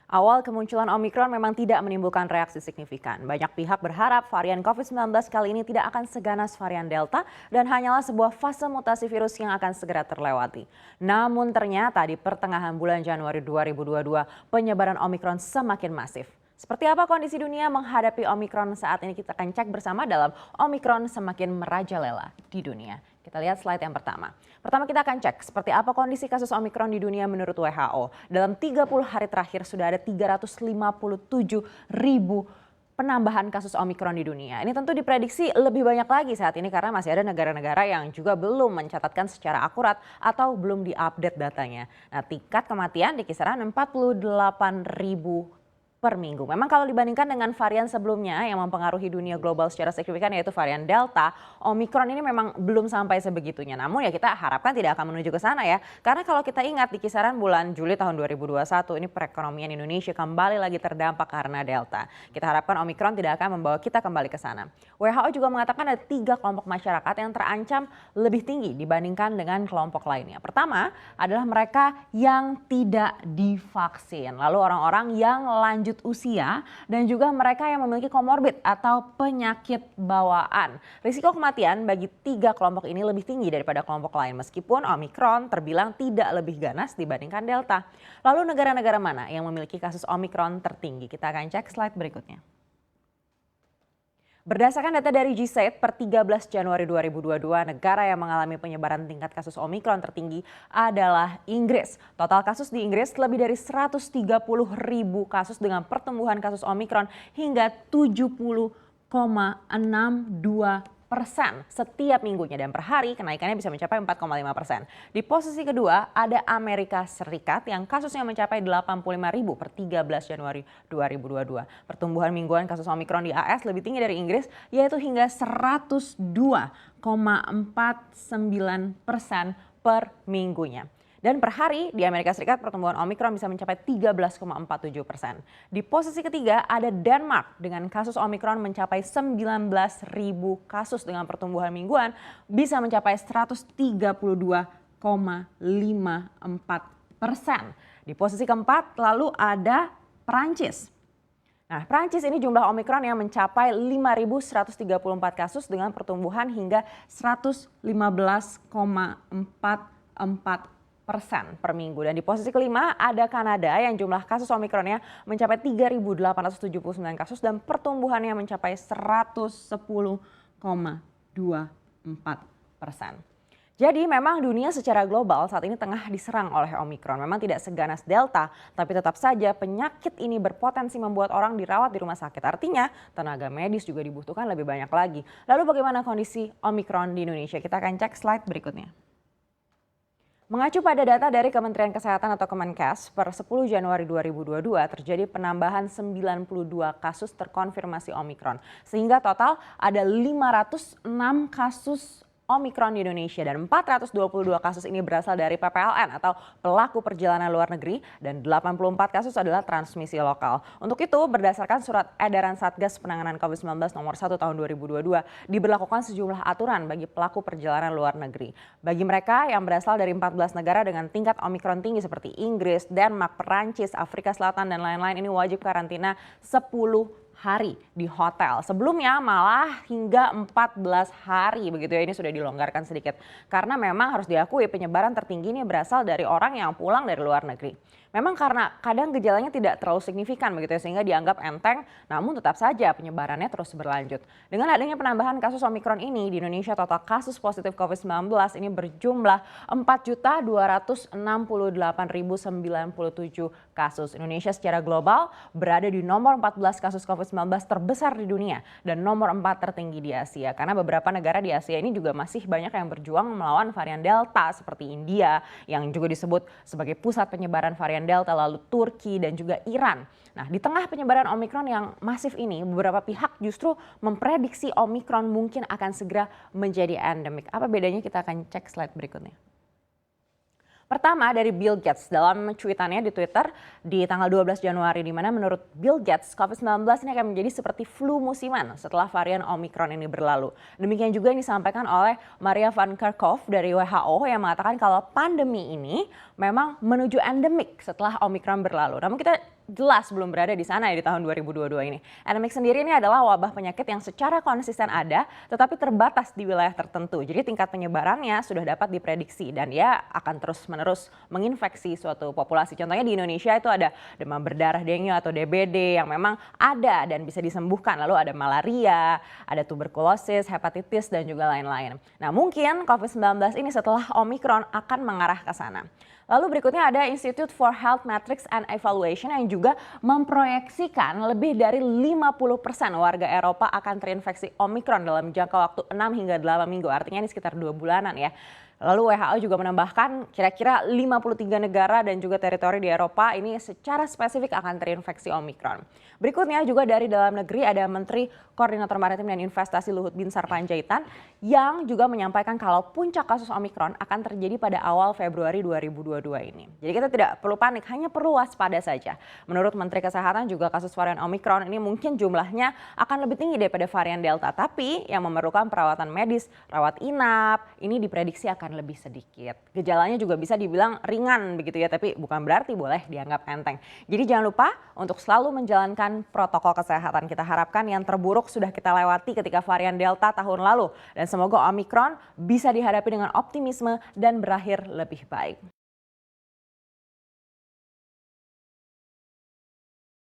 Awal kemunculan Omikron memang tidak menimbulkan reaksi signifikan. Banyak pihak berharap varian COVID-19 kali ini tidak akan seganas varian Delta dan hanyalah sebuah fase mutasi virus yang akan segera terlewati. Namun ternyata di pertengahan bulan Januari 2022, penyebaran Omikron semakin masif. Seperti apa kondisi dunia menghadapi Omikron saat ini, kita akan cek bersama dalam Omikron semakin merajalela di dunia. Kita lihat slide yang pertama. Pertama kita akan cek seperti apa kondisi kasus Omikron di dunia menurut WHO. Dalam 30 hari terakhir sudah ada 357.000 penambahan kasus Omikron di dunia. Ini tentu diprediksi lebih banyak lagi saat ini karena masih ada negara-negara yang juga belum mencatatkan secara akurat atau belum diupdate datanya. Nah, tingkat kematian di kisaran 48.000 per minggu. Memang kalau dibandingkan dengan varian sebelumnya yang mempengaruhi dunia global secara signifikan yaitu varian Delta, Omikron ini memang belum sampai sebegitunya. Namun ya kita harapkan tidak akan menuju ke sana ya. Karena kalau kita ingat di kisaran bulan Juli tahun 2021 ini perekonomian Indonesia kembali lagi terdampak karena Delta. Kita harapkan Omikron tidak akan membawa kita kembali ke sana. WHO juga mengatakan ada 3 kelompok masyarakat yang terancam lebih tinggi dibandingkan dengan kelompok lainnya. Pertama adalah mereka yang tidak divaksin. Lalu orang-orang yang lanjut usia dan juga mereka yang memiliki komorbid atau penyakit bawaan. Risiko kematian bagi 3 kelompok ini lebih tinggi daripada kelompok lain meskipun Omikron terbilang tidak lebih ganas dibandingkan Delta. Lalu negara-negara mana yang memiliki kasus Omikron tertinggi? Kita akan cek slide berikutnya. Berdasarkan data dari G7 per 13 Januari 2022, negara yang mengalami penyebaran tingkat kasus Omikron tertinggi adalah Inggris. Total kasus di Inggris lebih dari 130.000 kasus dengan pertumbuhan kasus Omikron hingga 70,62% setiap minggunya dan per hari kenaikannya bisa mencapai 4,5%. Di posisi kedua ada Amerika Serikat yang kasusnya mencapai 85.000 per 13 Januari 2022. Pertumbuhan mingguan kasus Omikron di AS lebih tinggi dari Inggris yaitu hingga 102,49% per minggunya. Dan per hari di Amerika Serikat pertumbuhan Omikron bisa mencapai 13,47%. Di posisi ketiga ada Denmark dengan kasus Omikron mencapai 19.000 kasus dengan pertumbuhan mingguan bisa mencapai 132,54%. Di posisi keempat lalu ada Perancis. Nah, Perancis ini jumlah Omikron yang mencapai 5.134 kasus dengan pertumbuhan hingga 115,44% per minggu. Dan di posisi kelima ada Kanada yang jumlah kasus Omikronnya mencapai 3.879 kasus dan pertumbuhannya mencapai 110,24%. Jadi memang dunia secara global saat ini tengah diserang oleh Omikron. Memang tidak seganas Delta, tapi tetap saja penyakit ini berpotensi membuat orang dirawat di rumah sakit. Artinya tenaga medis juga dibutuhkan lebih banyak lagi. Lalu bagaimana kondisi Omikron di Indonesia? Kita akan cek slide berikutnya. Mengacu pada data dari Kementerian Kesehatan atau Kemenkes, per 10 Januari 2022 terjadi penambahan 92 kasus terkonfirmasi Omikron. Sehingga total ada 506 kasus Omikron di Indonesia dan 422 kasus ini berasal dari PPLN atau pelaku perjalanan luar negeri dan 84 kasus adalah transmisi lokal. Untuk itu berdasarkan surat edaran Satgas Penanganan COVID-19 nomor 1 tahun 2022 diberlakukan sejumlah aturan bagi pelaku perjalanan luar negeri. Bagi mereka yang berasal dari 14 negara dengan tingkat Omikron tinggi seperti Inggris, Denmark, Perancis, Afrika Selatan dan lain-lain ini wajib karantina 10 hari di hotel. Sebelumnya malah hingga 14 hari begitu ya, ini sudah dilonggarkan sedikit. Karena memang harus diakui penyebaran tertinggi ini berasal dari orang yang pulang dari luar negeri. Memang karena kadang gejalanya tidak terlalu signifikan begitu ya, sehingga dianggap enteng, namun tetap saja penyebarannya terus berlanjut. Dengan adanya penambahan kasus Omikron ini di Indonesia, total kasus positif COVID-19 ini berjumlah 4.268.097 kasus. Indonesia secara global berada di nomor 14 kasus COVID-19 terbesar di dunia dan nomor 4 tertinggi di Asia. Karena beberapa negara di Asia ini juga masih banyak yang berjuang melawan varian Delta seperti India yang juga disebut sebagai pusat penyebaran varian Delta, lalu Turki dan juga Iran. Nah, di tengah penyebaran Omikron yang masif ini, beberapa pihak justru memprediksi Omikron mungkin akan segera menjadi endemik. Apa bedanya? Kita akan cek slide berikutnya. Pertama dari Bill Gates dalam cuitannya di Twitter di tanggal 12 Januari di mana menurut Bill Gates COVID-19 ini akan menjadi seperti flu musiman setelah varian Omicron ini berlalu. Demikian juga yang disampaikan oleh Maria Van Kerkhove dari WHO yang mengatakan kalau pandemi ini memang menuju endemik setelah Omicron berlalu. Namun kita jelas belum berada di sana ya di tahun 2022 ini. Endemik sendiri ini adalah wabah penyakit yang secara konsisten ada tetapi terbatas di wilayah tertentu. Jadi tingkat penyebarannya sudah dapat diprediksi dan dia akan terus-menerus menginfeksi suatu populasi. Contohnya di Indonesia itu ada demam berdarah dengue atau DBD yang memang ada dan bisa disembuhkan. Lalu ada malaria, ada tuberkulosis, hepatitis dan juga lain-lain. Nah mungkin COVID-19 ini setelah Omicron akan mengarah ke sana. Lalu berikutnya ada Institute for Health Metrics and Evaluation yang juga memproyeksikan lebih dari 50% warga Eropa akan terinfeksi Omicron dalam jangka waktu 6 hingga 8 minggu. Artinya ini sekitar 2 bulanan ya. Lalu WHO juga menambahkan kira-kira 53 negara dan juga teritori di Eropa ini secara spesifik akan terinfeksi Omicron. Berikutnya juga dari dalam negeri ada Menteri Koordinator Maritim dan Investasi Luhut Binsar Panjaitan yang juga menyampaikan kalau puncak kasus Omicron akan terjadi pada awal Februari 2022 ini. Jadi kita tidak perlu panik, hanya perlu waspada saja. Menurut Menteri Kesehatan juga kasus varian Omicron ini mungkin jumlahnya akan lebih tinggi daripada varian Delta. Tapi yang memerlukan perawatan medis, rawat inap, ini diprediksi akan lebih sedikit. Gejalanya juga bisa dibilang ringan begitu ya, tapi bukan berarti boleh dianggap enteng. Jadi jangan lupa untuk selalu menjalankan protokol kesehatan. Kita harapkan yang terburuk sudah kita lewati ketika varian Delta tahun lalu. Dan semoga Omicron bisa dihadapi dengan optimisme dan berakhir lebih baik.